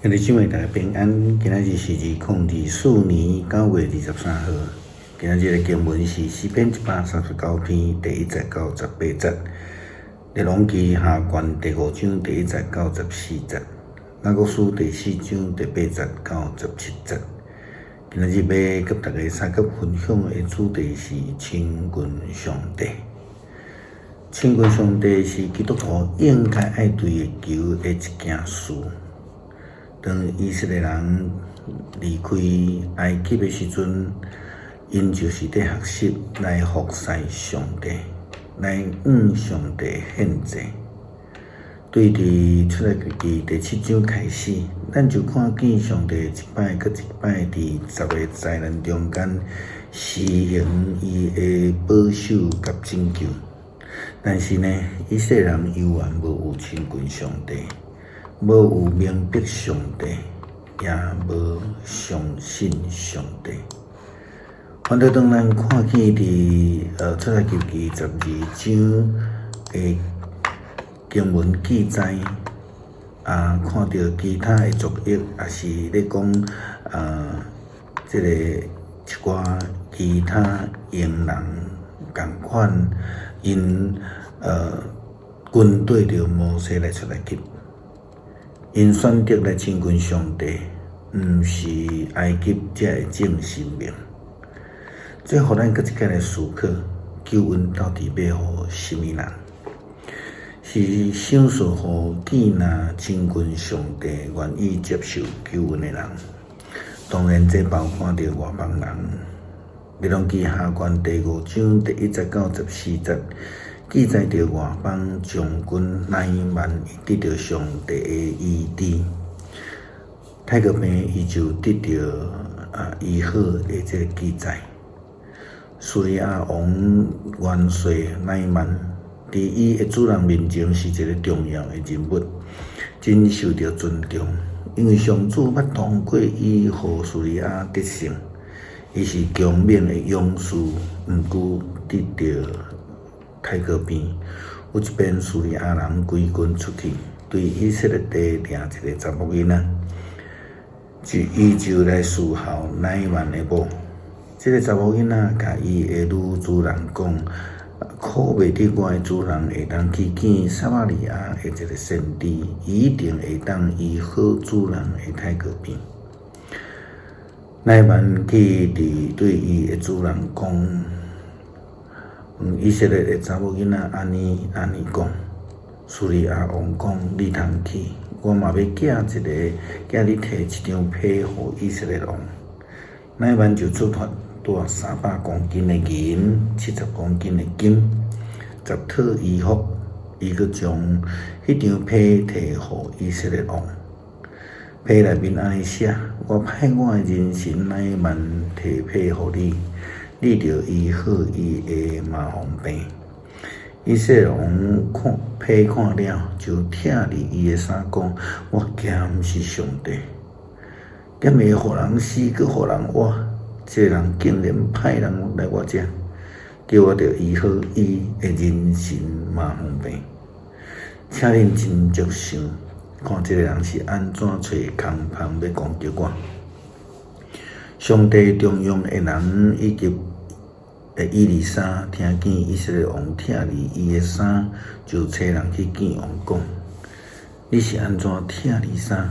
今日姊妹大家平安，今仔日是2024年9月23号。今仔日的经文是诗篇139篇第1节到18节，列王记下卷第5章第1节到14节，雅各书第4章第8节到17节。今仔日要跟大家三角分享的主题是亲近上帝。亲近上帝是基督徒应该爱对求的一件事。当以色列人离开埃及的时阵，因就是在学习来服侍上帝，来向上帝献祭。对伫出来记第7章开始，咱就看见上帝一摆搁一摆伫10个灾难中间施行伊的保守甲拯救。但是呢，以色列人犹原无有亲近上帝。无有明白上帝，也无相信上帝。反倒当咱看见伫出埃及记12章的经文记载，看到其他的族裔也是咧讲即个一寡其他英人共款，因军对着摩西来出来埃及。因选择来亲近上帝，毋是埃及才会正生命。这互咱搁一个来思考，救恩到底要互什么人？是少数互见那亲近上帝、愿意接受救恩的人。当然，这包括着外邦人。列王记下卷第5章第1节到14节。记载着外邦将军乃縵伊得到上帝的医治，太个病伊就得到医好的这个记载。叙利亚王元帅乃縵伫伊的主人面前是一个重要的人物，真受到尊重，因为上主捌通过伊互叙利亚得胜，伊是强猛的勇士，毋过得到太个病，有一边叙利亚人归军出去，对以色列地掠一个查某囡仔，伊就来侍候乃縵的某。这个查某囡仔甲伊的女主人讲，可袂得我的主人会当去见撒玛利亚的一个先知，伊一定会当医好主人的太个病。乃縵去对伊的主人讲。以色列的查某囡仔安尼讲，叙利亚王讲：你通去，我嘛要寄你摕一张被互以色列王。乃縵就出发，带300公斤的银、70公斤的金、10套衣服，伊佮将迄张被摕互以色列王。被内面安尼写：我派我的人神乃縵摕被互你。你着医好伊的麻风病。以色列王被看了，就疼伫伊的衫讲：我惊是上帝，敢会互人死，佮互人活。这人竟然派人来我这，叫我着医好伊的人神麻风病。请恁真足想，看这个人是安怎找空芳要攻击我。上帝中用的人以及伊丽莎听见以色列王疼伫伊的衫，就找人去见王讲：你是安怎疼你衫？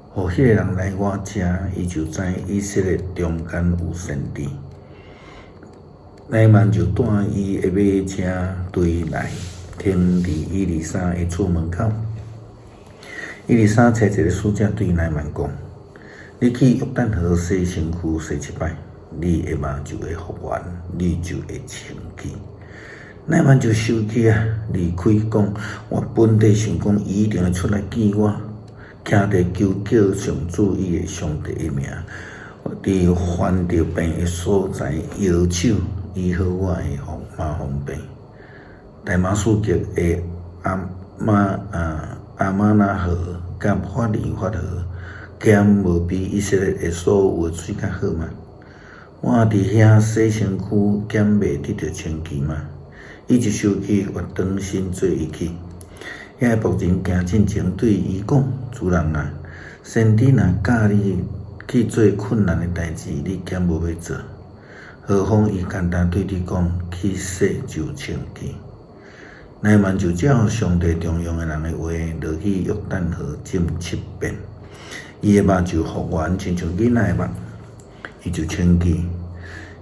互迄个人来我这，伊就知以色列中间有先知。乃縵就带伊的马车队来，停伫伊丽莎的厝门口。伊丽莎找一个使者对乃縵讲：你去约旦河洗身躯洗7摆。你的嘛就会复原，你就会清气。乃縵就生气离开讲：我本地想讲，伊一定会出来见我，徛在求叫上主伊的上帝的名，伫患着病的所在摇手医好我的麻风病。大马士革的阿玛那河甲法利法河，兼无比以色列的所有的水较好嘛？我伫遐洗身躯，减袂得到清气嘛？伊就生气，越转身做伊去。遐个仆人行进前对伊讲：主人啊，先知若教你去做困难的代志，你竟无要做，何况伊简单对你讲去洗就清气。乃曼就照上帝重用的人的话，落去约旦河浸7遍，伊的目就复原，亲像囡仔的目，伊就清气。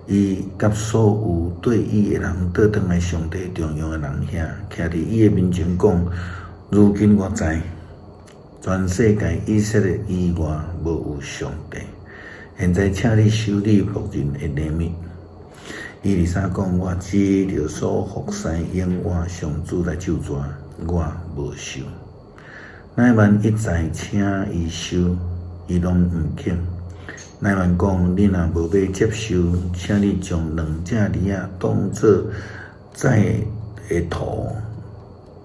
伊甲所有对伊的人倒转来上帝重用的人遐，徛伫伊的面前讲：如今我知，全世界以色列以外无有上帝。现在请你修理仆人的礼物。伊23讲：我只着所服侍永远上主来救助，我无收。乃曼一再请伊收，伊拢毋肯。乃曼讲：你若无要接受，请你将2只梨仔当作载的土，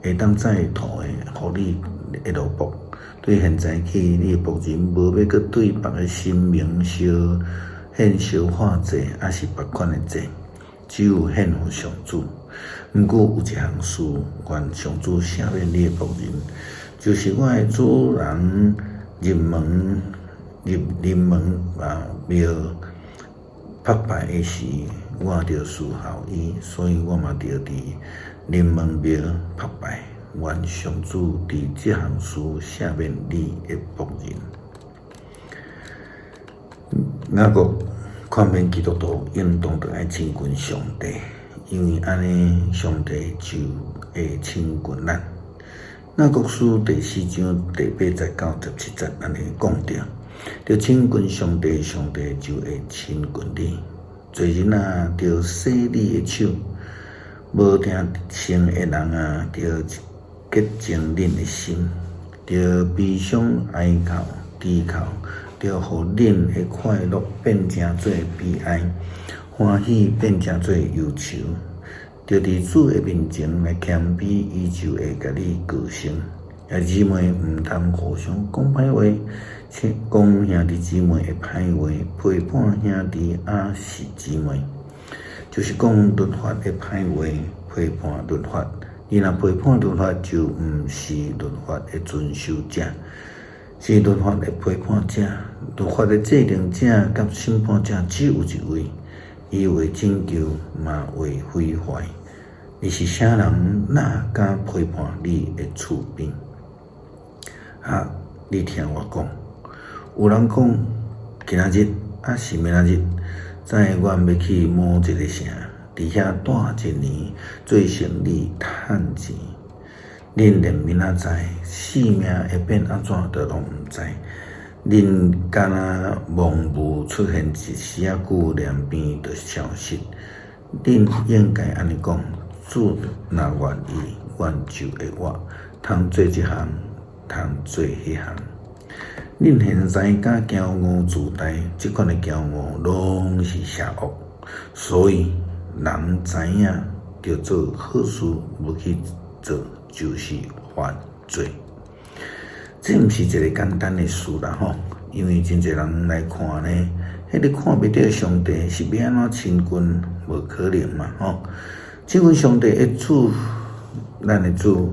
会当载土的，互你的奴仆。对现在起，你的仆人无要搁对别个神明献烧化祭，还是别款的祭。只有献互上主。毋过有一项事，愿上主赦免你的仆人，就是我的主人入门庙拜拜的时，我着侍候伊，所以我嘛着伫入门庙拜拜。愿上主伫这项事赦免你的仆人。雅各劝勉基督徒应当着爱亲近上帝，因为安尼上帝就会亲近咱。雅各书第4章第8节到17节安尼讲着：着亲近上帝，上帝就会亲近你。罪人啊，着洗你的手；无定性的人啊，着洁净恁的心；着悲伤哀哭低哭。着互恁的快乐变成做悲哀，欢喜变成做忧愁。着伫主的面前来谦卑，伊就会甲你高升。姊妹毋通互相讲歹话，讲兄弟姊妹的歹话，陪伴兄弟也是姊妹。就是讲律法的歹话，陪伴律法。你若陪伴律法，就毋是律法的遵守者。是律法的陪伴者，律法的制定者甲审判者只有一位，伊为拯救，嘛为毁坏。你是啥人，哪敢陪伴你的厝边？你听我讲，有人讲今仔日还是明仔日，知阮要去某一个城，伫遐待1年，做生意趁钱。恁连明仔载性命会变安怎，都拢毋知。恁敢若梦雾出现一时仔久，两边就消失。恁应该安尼讲：主若愿意，阮就会活，通做这项，通做迄项。恁现在敢骄傲自大，即款的骄傲拢是邪恶。所以人知影着做好事，无去做，就是犯罪。这毋是一个简单的事啦吼，因为真侪人来看呢，迄个看不到上帝是要安怎亲近，无可能嘛吼。亲近上帝的主，咱的主，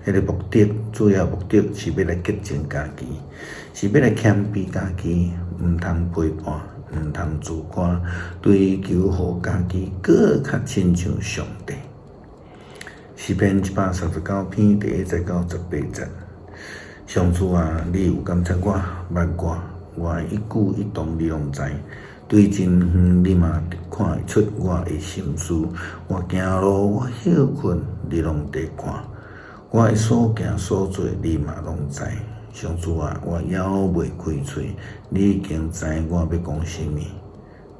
迄个目的，主要目的是要来洁净家己，是要来谦卑家己，毋通背叛，毋通自夸，追求互家己更较亲像上帝。诗篇139篇第1节到18节，上主啊，你有感谢我，捌我一举一动你拢知，对真远你嘛看会出我的心思，我行路我休困你拢在看，我的所行所做你嘛拢知。上主啊，我犹未开嘴，你已经知我要讲啥物。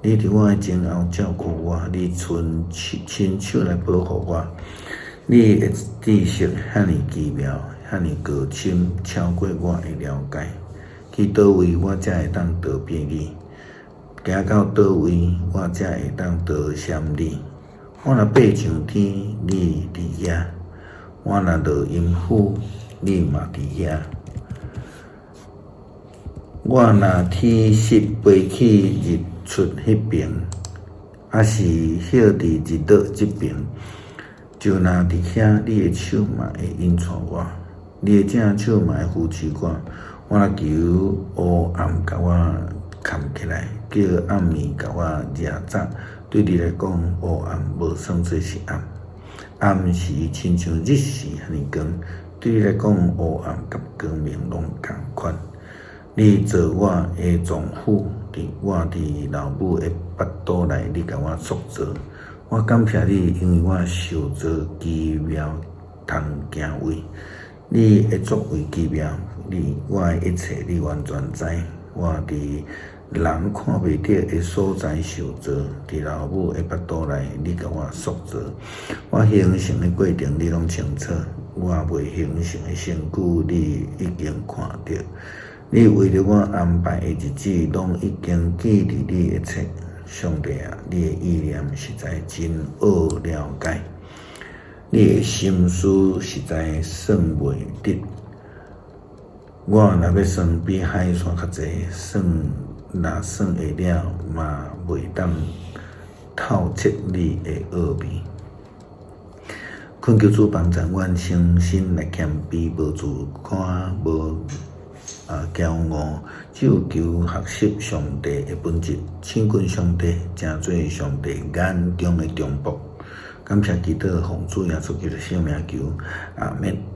你伫我的前后照顾我，你亲手来保护我。你的知识遐尼奇妙，遐尼高深，超过我的了解。去倒位，我才会当得便你；行到倒位，我才会当得闪你。我若爬上天，你伫遐；我若落阴府，你嘛伫遐。我若天色飞去日出迄边，还是歇伫日落这边。就若伫遐，你的手嘛会引带我，你的正手嘛会扶持我。我若求黑暗甲我藏起来，叫暗暝甲我惹早。对你来讲，黑暗无算做是暗，暗时亲像日时遐尼光。对你来讲，黑暗甲光明拢共款。你做我的丈夫，我伫老母的腹肚内，你甲我塑造。我感谢你，因为我受造奇妙，通行为。你的作为奇妙，我的一切你完全知。我伫人看袂到的所在受造，伫老母的腹肚内，你甲我塑造。我形成的过程你拢清楚，我未形成的身躯你已经看到。你为了我安排的日子，拢已经记伫你的册。上帝啊，你的意念实在真好了解，你的心思实在算袂得。我若要算比海线较济，若算会了，嘛袂当透彻你的奥秘。恳求主帮助阮诚心来谦卑，无自夸，无骄傲，只有求学习上帝的本质，亲近上帝，成做上帝眼中的忠仆。感谢祈祷，奉主耶稣基督的圣名求，阿们。